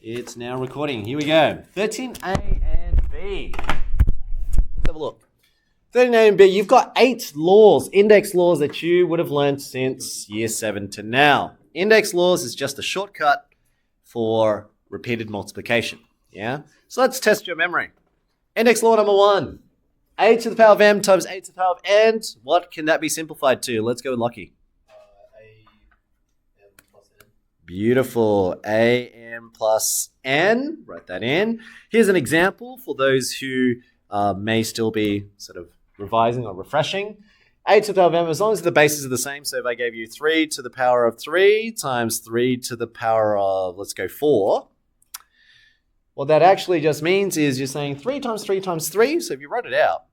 It's now recording. Here we go. 13A and B. Let's have a look. 13A and B, you've got 8 laws, index laws that you would have learned since year 7 to now. Index laws is just a shortcut for repeated multiplication. Yeah? So let's test your memory. Index law number 1. A to the power of m times a to the power of n. What can that be simplified to? Let's go with Lockie. AM plus n. Beautiful. AM plus n. Write that in. Here's an example for those who may still be sort of revising or refreshing. A to the power of m, as long as the bases are the same. So if I gave you 3 to the power of 3 times 3 to the power of, let's go 4. What that actually just means is you're saying 3 times 3 times 3. So if you wrote it out,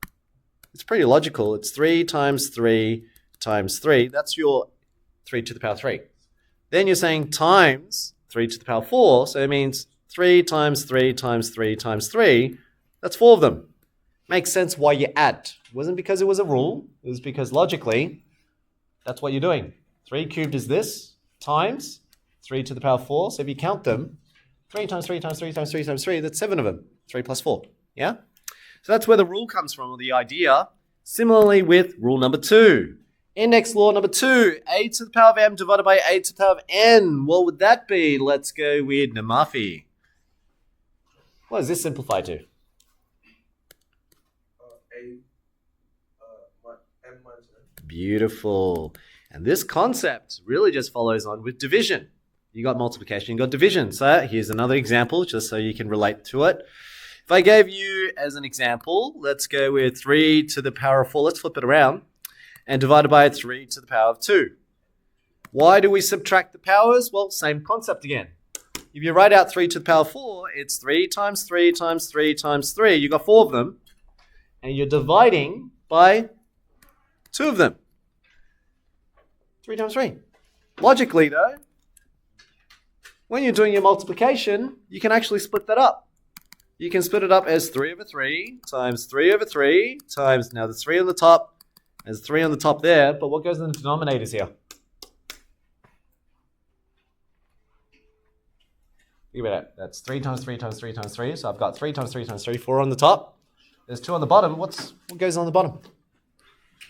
it's pretty logical. It's 3 times 3 times 3. That's your 3 to the power of 3. Then you're saying times 3 to the power of 4. So it means 3 times 3 times 3 times 3. That's 4 of them. Makes sense why you add. It wasn't because it was a rule. It was because logically, that's what you're doing. 3 cubed is this times 3 to the power of 4. So if you count them, 3 times 3 times 3 times 3 times 3, that's 7 of them. 3 plus 4. Yeah? So that's where the rule comes from, or the idea. Similarly with rule number 2. Index law number 2. A to the power of m divided by a to the power of n. What would that be? Let's go with Namafi. What does this simplify to? M minus n. Beautiful. And this concept really just follows on with division. You got multiplication, you got division. So here's another example, just so you can relate to it. If I gave you as an example, let's go with 3 to the power of 4. Let's flip it around. And divided by 3 to the power of 2. Why do we subtract the powers? Well, same concept again. If you write out 3 to the power of 4, it's 3 times 3 times 3 times 3. You got 4 of them. And you're dividing by 2 of them. 3 times 3. Logically, though, when you're doing your multiplication, you can actually split that up. You can split it up as 3 over 3 times 3 over 3 times, now there's 3 on the top, there's 3 on the top there, but what goes in the denominators here? Think about it. That's 3 times 3 times 3 times 3. So I've got 3 times 3 times 3, 4 on the top. There's 2 on the bottom. What goes on the bottom?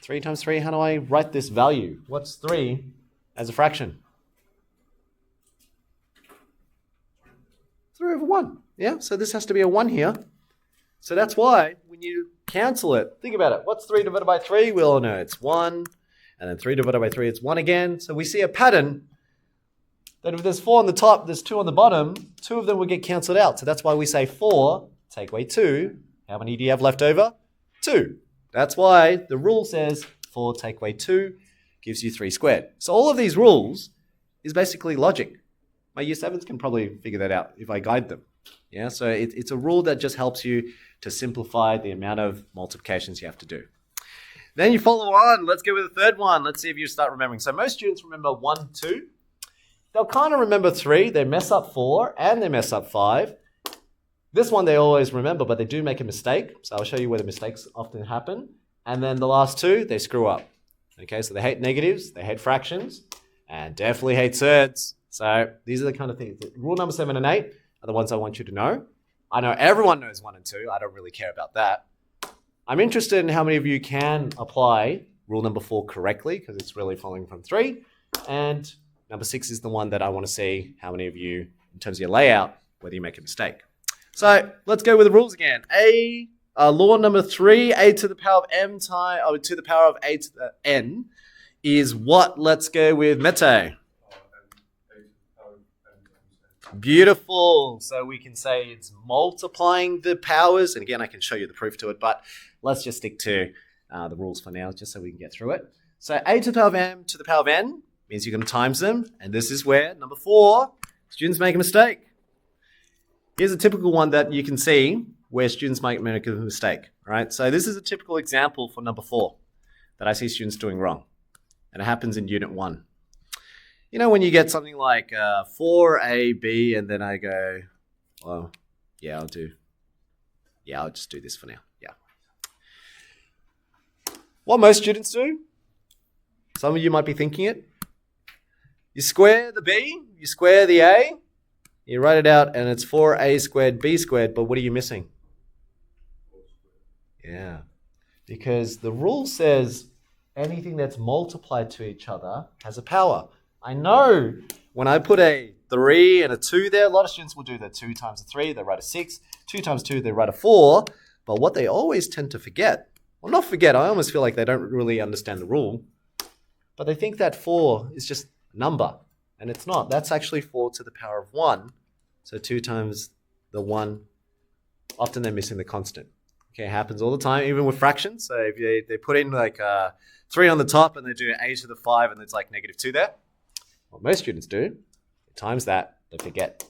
3 times 3, how do I write this value? What's 3 as a fraction? 3 over 1. Yeah, so this has to be a 1 here. So that's why when you cancel it, think about it. What's 3 divided by 3? We all know it's 1. And then 3 divided by 3, it's 1 again. So we see a pattern that if there's 4 on the top, there's 2 on the bottom, 2 of them will get cancelled out. So that's why we say 4, take away 2. How many do you have left over? 2. That's why the rule says 4 take away 2 gives you 3 squared. So all of these rules is basically logic. My year 7s can probably figure that out if I guide them. Yeah, so it's a rule that just helps you to simplify the amount of multiplications you have to do. Then you follow on. Let's go with the third one. Let's see if you start remembering. So most students remember 1, 2. They'll kind of remember 3. They mess up 4 and they mess up 5. This one they always remember, but they do make a mistake. So I'll show you where the mistakes often happen. And then the last 2, they screw up. Okay, so they hate negatives, they hate fractions, and definitely hate thirds. So these are the kind of things. Rule number 7 and 8 are the ones I want you to know. I know everyone knows 1 and 2. I don't really care about that. I'm interested in how many of you can apply rule number 4 correctly, because it's really following from 3. And number 6 is the one that I want to see how many of you, in terms of your layout, whether you make a mistake. So let's go with the rules again. Law number 3, a to the power of m to the power of a to the n is what? Let's go with Mete. Beautiful. So we can say it's multiplying the powers. And again, I can show you the proof to it, but let's just stick to the rules for now, just so we can get through it. So a to the power of m to the power of n means you can times them. And this is where, number 4, students make a mistake. Here's a typical one that you can see where students might make a mistake. All right? So this is a typical example for number 4 that I see students doing wrong. And it happens in Unit 1. You know, when you get something like 4AB and then I go, well, I'll just do this for now. Yeah. What most students do, some of you might be thinking it, you square the B, you square the A, You write it out and it's 4a squared b squared, but what are you missing? Yeah, because the rule says anything that's multiplied to each other has a power. I know when I put a 3 and a 2 there, a lot of students will do the 2 times a 3, they write a 6, 2 times 2, they write a 4, but what they always tend to forget, well, not forget, I almost feel like they don't really understand the rule, but they think that 4 is just a number, and it's not. That's actually 4 to the power of 1, so 2 times the 1, often they're missing the constant. Okay, it happens all the time, even with fractions. So if they put in like 3 on the top and they do a to the 5 and it's like -2 there, what most students do, times that, they forget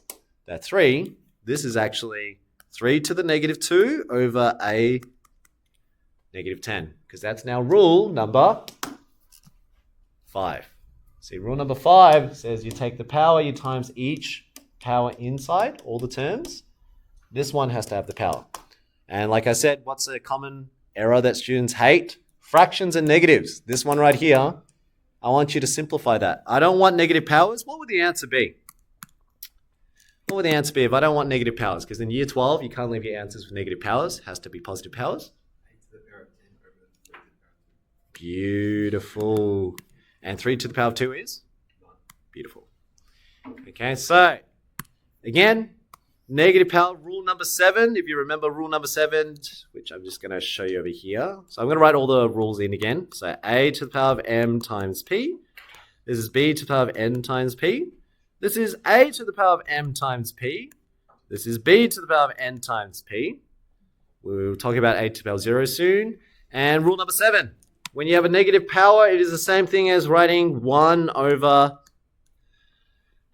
that 3, this is actually 3 to the -2 over a -10, because that's now rule number 5. See, rule number 5 says you take the power, you times each power inside, all the terms. This one has to have the power. And like I said, what's a common error that students hate? Fractions and negatives. This one right here, I want you to simplify that. I don't want negative powers. What would the answer be? What would the answer be if I don't want negative powers? Because in year 12, you can't leave your answers with negative powers. It has to be positive powers. Beautiful. And 3 to the power of 2 is? Beautiful. Okay, so again, negative power, rule number 7. If you remember rule number 7, which I'm just going to show you over here. So I'm going to write all the rules in again. So a to the power of m times p. This is b to the power of n times p. This is a to the power of m times p. This is b to the power of n times p. We'll talk about a to the power of 0 soon. And rule number 7. When you have a negative power, it is the same thing as writing 1 over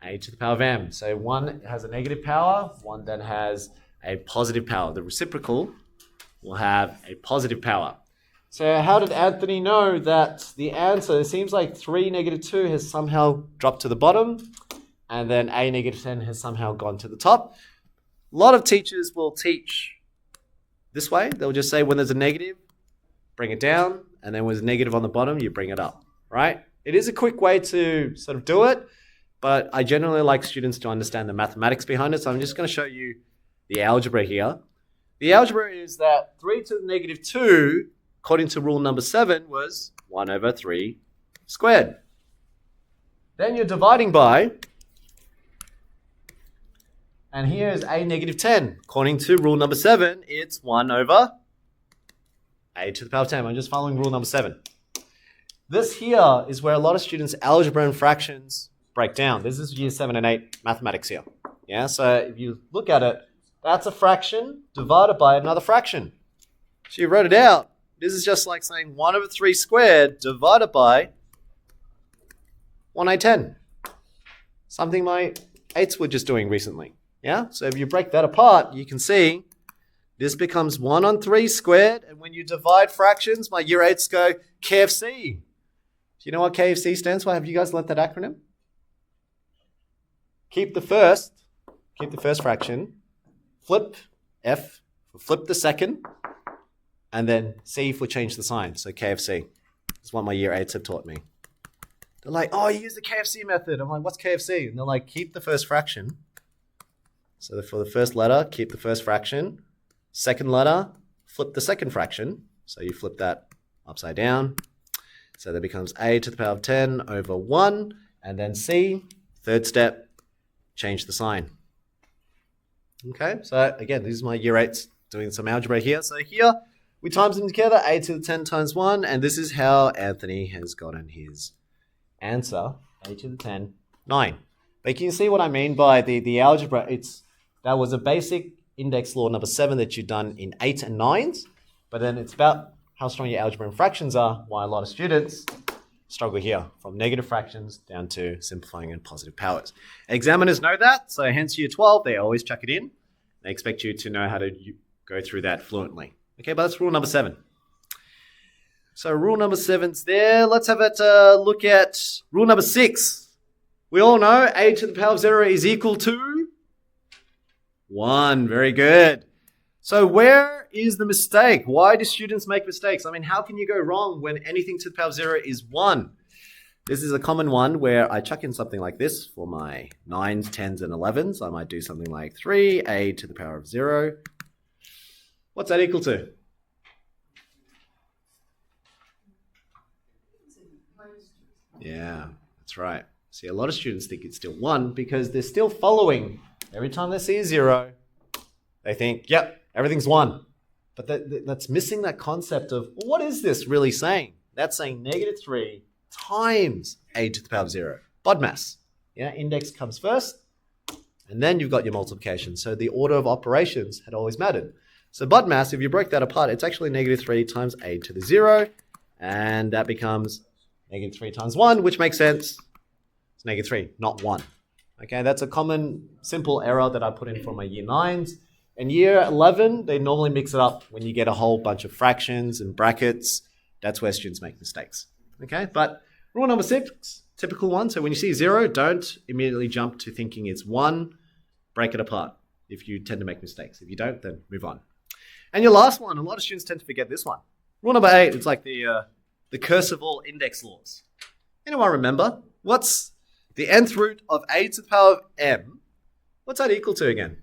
a to the power of m. So 1 has a negative power, 1 then has a positive power. The reciprocal will have a positive power. So how did Anthony know that the answer, it seems like 3 -2 has somehow dropped to the bottom, and then a -10 has somehow gone to the top. A lot of teachers will teach this way. They'll just say when there's a negative, bring it down, and then when there's a negative on the bottom, you bring it up, right? It is a quick way to sort of do it, but I generally like students to understand the mathematics behind it, so I'm just going to show you the algebra here. The algebra is that 3 to the -2, according to rule number 7, was 1 over 3 squared. Then you're dividing by, and here is a -10. According to rule number 7, it's 1 over a to the power of 10. I'm just following rule number 7. This here is where a lot of students' algebra and fractions break down. This is year 7 and 8 mathematics here. Yeah, so if you look at it, that's a fraction divided by another fraction. So you wrote it out. This is just like saying 1 over 3 squared divided by 1/10. Something my 8s were just doing recently. Yeah, so if you break that apart, you can see this becomes 1 on 3 squared, and when you divide fractions, my year 8s go KFC. Do you know what KFC stands for? Have you guys learnt that acronym? Keep the first fraction, flip F for flip the second, and then C for change the sign, so KFC. That's what my year 8s have taught me. They're like, oh, you use the KFC method. I'm like, what's KFC? And they're like, keep the first fraction. So for the first letter, keep the first fraction. Second letter, flip the second fraction. So you flip that upside down. So that becomes a to the power of 10 over 1. And then C, third step, change the sign. Okay, so again, this is my year 8s doing some algebra here. So here, we times them together, a to the 10 times 1. And this is how Anthony has gotten his answer, a to the 10, 9. But you can see what I mean by the algebra. That was a basic index law number 7 that you've done in 8 and 9s, but then it's about how strong your algebra and fractions are, why a lot of students struggle here, from negative fractions down to simplifying and positive powers. Examiners know that, so hence year 12, they always chuck it in. They expect you to know how to go through that fluently. Okay, but that's rule number 7. So rule number 7's there. Let's have a look at rule number 6. We all know a to the power of 0 is equal to 1. Very good. So where is the mistake? Why do students make mistakes? I mean, how can you go wrong when anything to the power of 0 is 1? This is a common one where I chuck in something like this for my 9s, 10s, and 11s. I might do something like 3a to the power of 0. What's that equal to? Yeah, that's right. See, a lot of students think it's still 1 because they're still following. Every time they see a 0, they think, yep, everything's 1. But that's missing that concept of, well, what is this really saying? That's saying negative 3 times a to the power of 0. BODMAS. Yeah, index comes first, and then you've got your multiplication. So the order of operations had always mattered. So BODMAS, if you break that apart, it's actually negative 3 times a to the 0, and that becomes negative 3 times 1, which makes sense. It's negative 3, not 1. Okay, that's a common, simple error that I put in for my year 9s. In year 11, they normally mix it up when you get a whole bunch of fractions and brackets. That's where students make mistakes. Okay, but rule number 6, typical one. So when you see 0, don't immediately jump to thinking it's 1. Break it apart if you tend to make mistakes. If you don't, then move on. And your last one, a lot of students tend to forget this one. Rule number 8, it's like the curse of all index laws. Anyone remember? What's the nth root of a to the power of m? What's that equal to again?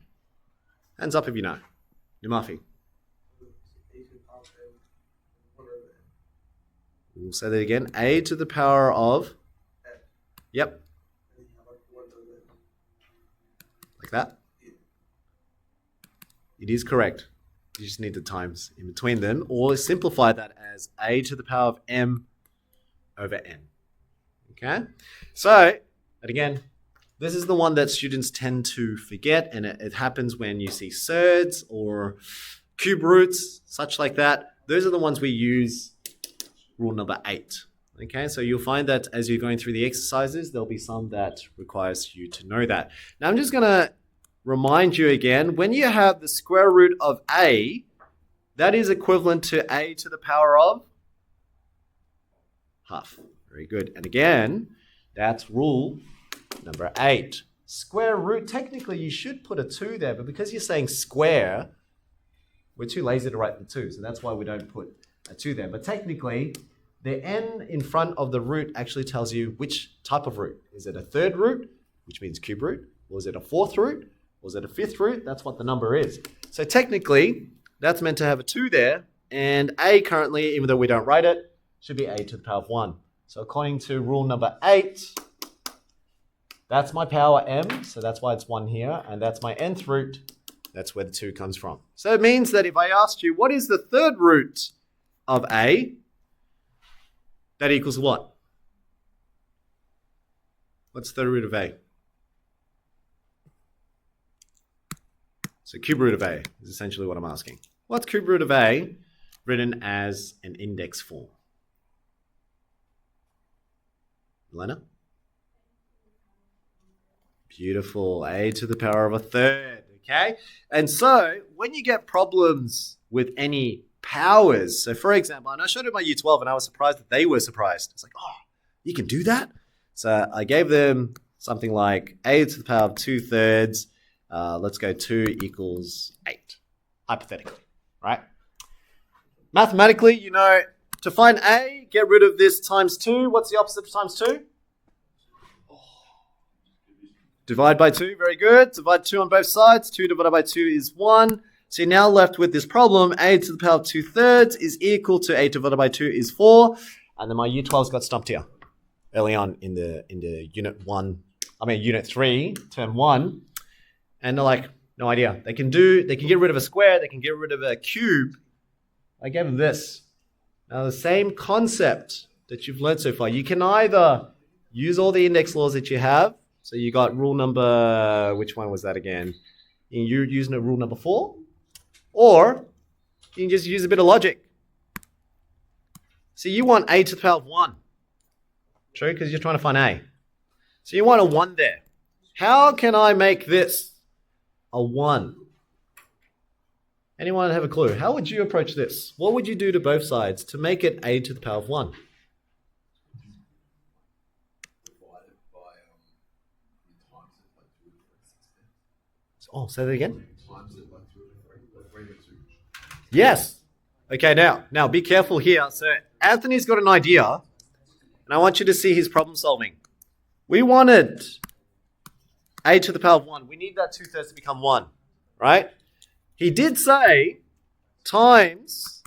Hands up if you know. Numafi. We'll say that again. A to the power of... Yep. Like that? It is correct. You just need the times in between them, or simplify that as a to the power of m over n. Okay? So, and again, this is the one that students tend to forget, and it happens when you see surds or cube roots, such like that. Those are the ones we use rule number 8. Okay, so you'll find that as you're going through the exercises, there'll be some that requires you to know that. Now, I'm just going to remind you again, when you have the square root of a, that is equivalent to a to the power of half. Very good. And again, that's rule number 8. Square root, technically you should put a 2 there, but because you're saying square, we're too lazy to write the 2, so that's why we don't put a 2 there. But technically, the n in front of the root actually tells you which type of root. Is it a 3rd root, which means cube root, or is it a 4th root, or is it a 5th root? That's what the number is. So technically, that's meant to have a 2 there, and a currently, even though we don't write it, should be a to the power of 1. So according to rule number 8, that's my power m, so that's why it's 1 here, and that's my nth root, that's where the 2 comes from. So it means that if I asked you, what is the 3rd root of a, that equals what? What's the root of a? So cube root of a is essentially what I'm asking. What's cube root of a written as an index form? Elena? Beautiful. A to the power of a 3rd. Okay? And so when you get problems with any powers, so for example, and I showed it my year 12 and I was surprised that they were surprised. It's like, oh, you can do that? So I gave them something like a to the power of 2/3. Let's go 2 equals 8, hypothetically, right? Mathematically, you know, to find a, get rid of this times 2. What's the opposite of times 2? Divide by 2, very good. Divide 2 on both sides. 2 divided by 2 is 1. So you're now left with this problem. A to the power of 2/3 is equal to a divided by 2 is 4. And then my year 12's got stumped here early on in the unit 3, term 1. And they're like, no idea. They can get rid of a square. They can get rid of a cube. I gave them this. Now, the same concept that you've learned so far. You can either use all the index laws that you have. So you got rule number, which one was that again? You're using rule number 4. Or you can just use a bit of logic. So you want a to the power of 1. True, because you're trying to find a. So you want a 1 there. How can I make this a 1? Anyone have a clue? How would you approach this? What would you do to both sides to make it a to the power of 1? Oh, say that again? Yes. Okay, now be careful here. So Anthony's got an idea. And I want you to see his problem solving. We wanted a to the power of 1. We need that 2/3 to become 1, right? He did say times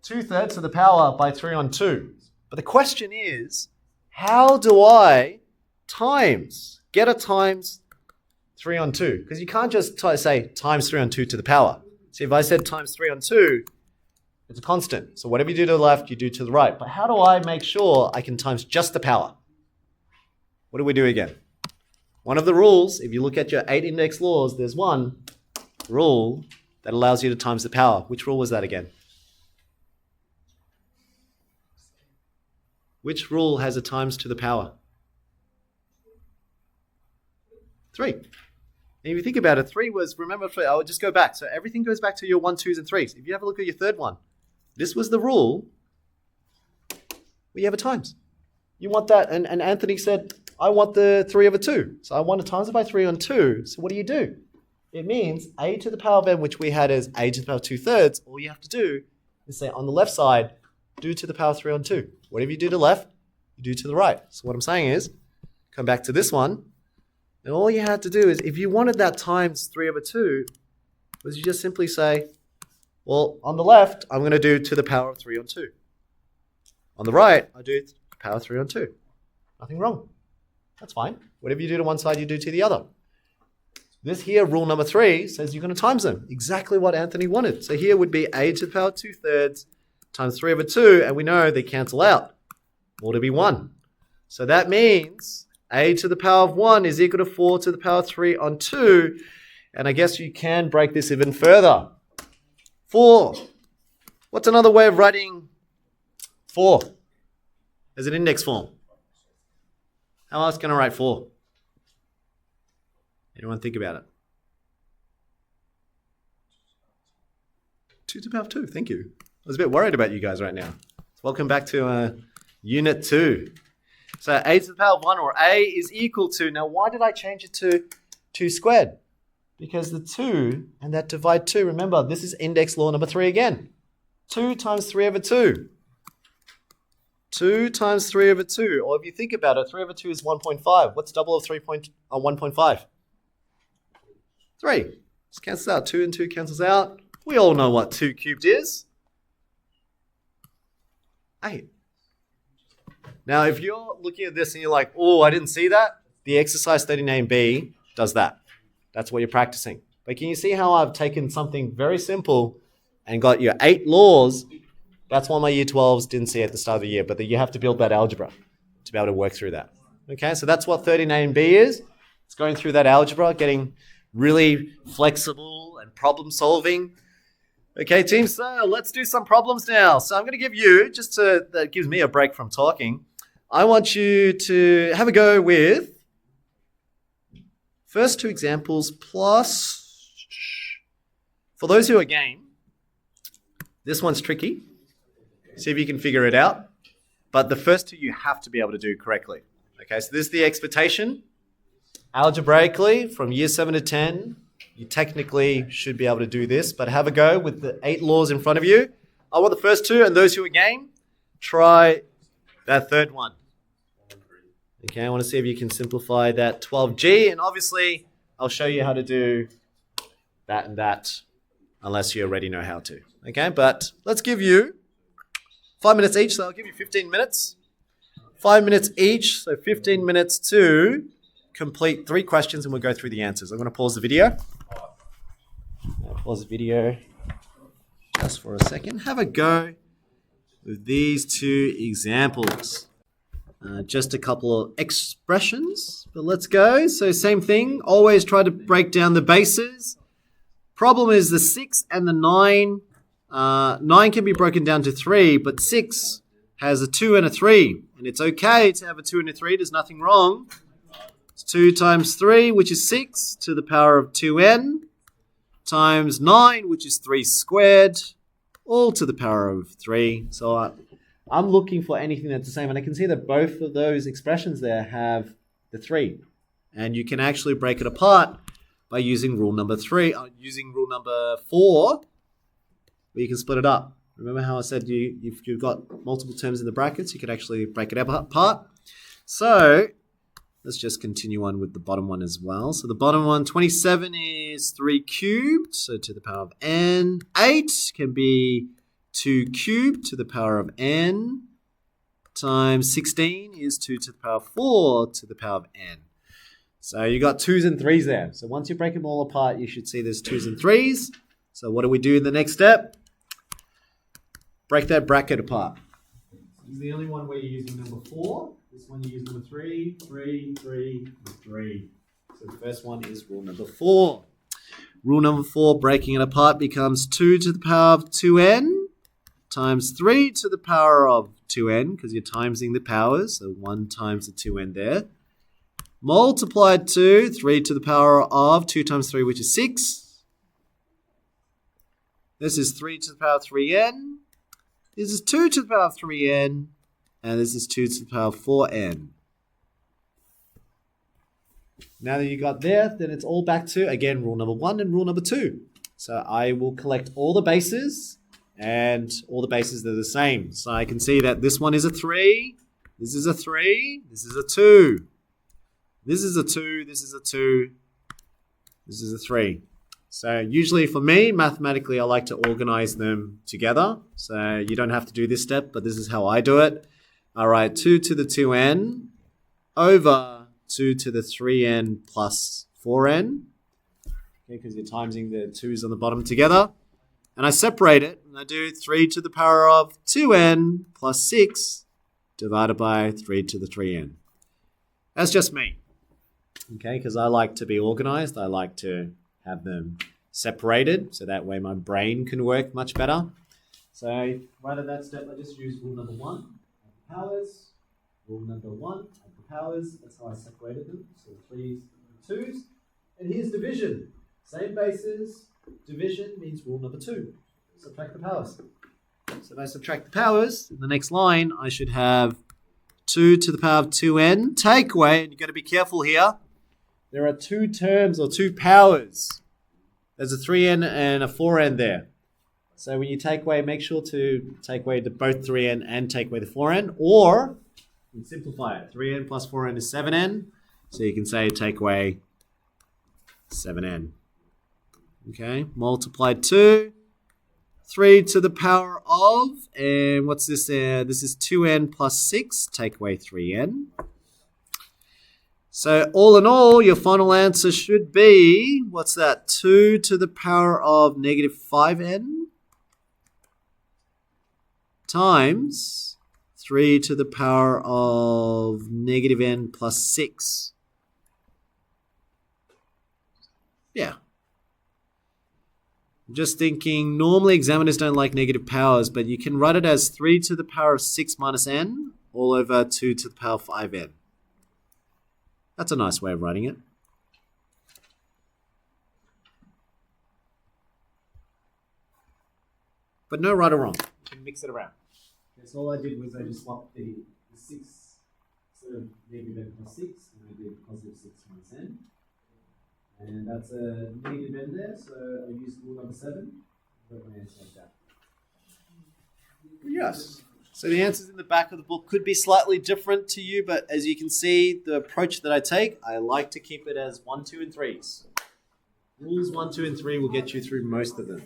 2/3 to the power by 3 on 2. But the question is, how do I get a times 3 on 2? Because you can't just say times 3 on 2 to the power. See, if I said times 3 on 2, it's a constant. So whatever you do to the left, you do to the right. But how do I make sure I can times just the power? What do we do again? One of the rules, if you look at your 8 index laws, there's one rule that allows you to times the power. Which rule was that again? Which rule has a times to the power? 3. And if you think about it, 3 was, remember, I'll just go back. So everything goes back to your 1, 2s, and 3s. If you have a look at your third one, this was the rule where you have a times. You want that, and Anthony said, I want the 3 over 2. So I want to times it by 3 on 2. So what do? It means a to the power of n, which we had as a to the power 2/3. All you have to do is say on the left side, do to the power 3 on 2. Whatever you do to the left, you do to the right. So what I'm saying is, come back to this one, and all you had to do is, if you wanted that times 3 over 2, was you just simply say, well, on the left, I'm going to do to the power of 3 on 2. On the right, I do to the power of 3 on 2. Nothing wrong. That's fine. Whatever you do to one side, you do to the other. This here, rule number 3, says you're going to times them. Exactly what Anthony wanted. So here would be a to the power 2/3 times 3 over 2, and we know they cancel out. Or to be 1. So that means a to the power of 1 is equal to 4 to the power of 3 on 2. And I guess you can break this even further. 4. What's another way of writing 4? As an index form. How else can I write 4? Anyone think about it? 2 to the power of 2, thank you. I was a bit worried about you guys right now. Welcome back to Unit 2. So a to the power of 1, or a is equal to, now why did I change it to 2 squared? Because the 2 and that divide 2, remember this is index law number 3 again. 2 times 3 over 2. 2 times 3 over 2, or if you think about it, 3 over 2 is 1.5. What's double of 1.5? 3. Just cancels out. 2 and 2 cancels out. We all know what 2 cubed is. 8. Now, if you're looking at this and you're like, oh, I didn't see that, the exercise 39B does that. That's what you're practicing. But can you see how I've taken something very simple and got your 8 laws? That's why my year 12s didn't see it at the start of the year, but you have to build that algebra to be able to work through that. Okay, so that's what 39B is. It's going through that algebra, getting really flexible and problem solving. Okay, team, so let's do some problems now. So I'm going to give you, that gives me a break from talking, I want you to have a go with first 2 examples plus, for those who are game, this one's tricky. See if you can figure it out. But the first 2 you have to be able to do correctly. Okay, so this is the expectation. Algebraically, from year 7 to 10, you technically should be able to do this, but have a go with the 8 laws in front of you. I want the first 2, and those who are game, try that third one. Okay, I want to see if you can simplify that 12G, and obviously, I'll show you how to do that and that, unless you already know how to. Okay, but let's give you 5 minutes each, so I'll give you 15 minutes. 5 minutes each, so 15 minutes to complete 3 questions, and we'll go through the answers. I'm going to pause the video. I'll pause the video just for a second. Have a go with these 2 examples. Just a couple of expressions, but let's go. So same thing, always try to break down the bases. Problem is the 6 and the 9. 9 can be broken down to 3, but 6 has a 2 and a 3. And it's okay to have a 2 and a 3. There's nothing wrong. It's 2 times 3, which is 6, to the power of 2n, times 9, which is 3 squared, all to the power of 3. So I'm looking for anything that's the same. And I can see that both of those expressions there have the 3. And you can actually break it apart by using rule number 4, where you can split it up. Remember how I said if you've got multiple terms in the brackets, you could actually break it apart. So let's just continue on with the bottom one as well. So the bottom one, 27 is 3 cubed, so to the power of n. 8 can be 2 cubed to the power of n, times 16 is 2 to the power of 4 to the power of n. So you got 2's and 3's there. So once you break them all apart, you should see there's 2's and 3's. So what do we do in the next step? Break that bracket apart. This is the only one where you're using number 4. This one you use number 3, 3, 3, and 3. So the first one is rule number 4. Rule number 4, breaking it apart, becomes 2 to the power of 2n times 3 to the power of 2n, because you're timesing the powers, so 1 times the 2n there. Multiplied to 3 to the power of 2 times 3, which is 6. This is 3 to the power of 3n. This is 2 to the power of 3n. And this is 2 to the power of 4n. Now that you got there, then it's all back to, again, rule number 1 and rule number 2. So I will collect all the bases, and all the bases are the same. So I can see that this one is a 3, this is a 3, this is a 2. This is a 2, this is a 2, this is a 3. So usually for me, mathematically, I like to organize them together. So you don't have to do this step, but this is how I do it. All right, 2 to the 2n over 2 to the 3n plus 4n. Okay, because you're timesing the 2's on the bottom together. And I separate it, and I do 3 to the power of 2n plus 6 divided by 3 to the 3n. That's just me. Okay, because I like to be organized. I like to have them separated, so that way my brain can work much better. So right at that step, I just use rule number 1, add the powers. Rule number 1, add the powers. That's how I separated them. So 3's and 2's. And here's division. Same bases. Division means rule number 2. Subtract the powers. So if I subtract the powers, in the next line, I should have 2 to the power of 2n. Take away, and you've got to be careful here. There are 2 terms or 2 powers. There's a 3n and a 4n there. So when you take away, make sure to take away both 3n and take away the 4n. Or, you can simplify it. 3n plus 4n is 7n. So you can say take away 7n. Okay, multiplied 2. 3 to the power of, and what's this there? This is 2n plus 6. Take away 3n. So all in all, your final answer should be, what's that? 2 to the power of negative 5n times 3 to the power of negative n plus 6. Yeah. I'm just thinking, normally examiners don't like negative powers, but you can write it as 3 to the power of 6 minus n all over 2 to the power of 5n. That's a nice way of writing it. But no right or wrong. You can mix it around. Okay, so all I did was I just swapped the 6 instead of negative n plus 6, and I did positive 6 minus n. And that's a negative n there, so I used rule number 7. Write my answer like that. Yes. So the answers in the back of the book could be slightly different to you, but as you can see, the approach that I take, I like to keep it as 1, 2, and 3's. Rules 1, 2, and 3 will get you through most of them.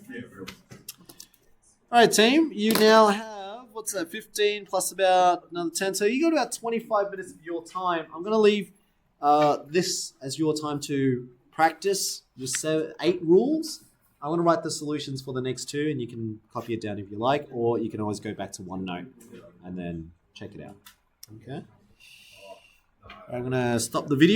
All right, team, you now have, what's that, 15 plus about another 10. So you got about 25 minutes of your time. I'm going to leave this as your time to practice just 8 rules. I'm going to write the solutions for the next 2, and you can copy it down if you like, or you can always go back to OneNote and then check it out. Okay. I'm going to stop the video.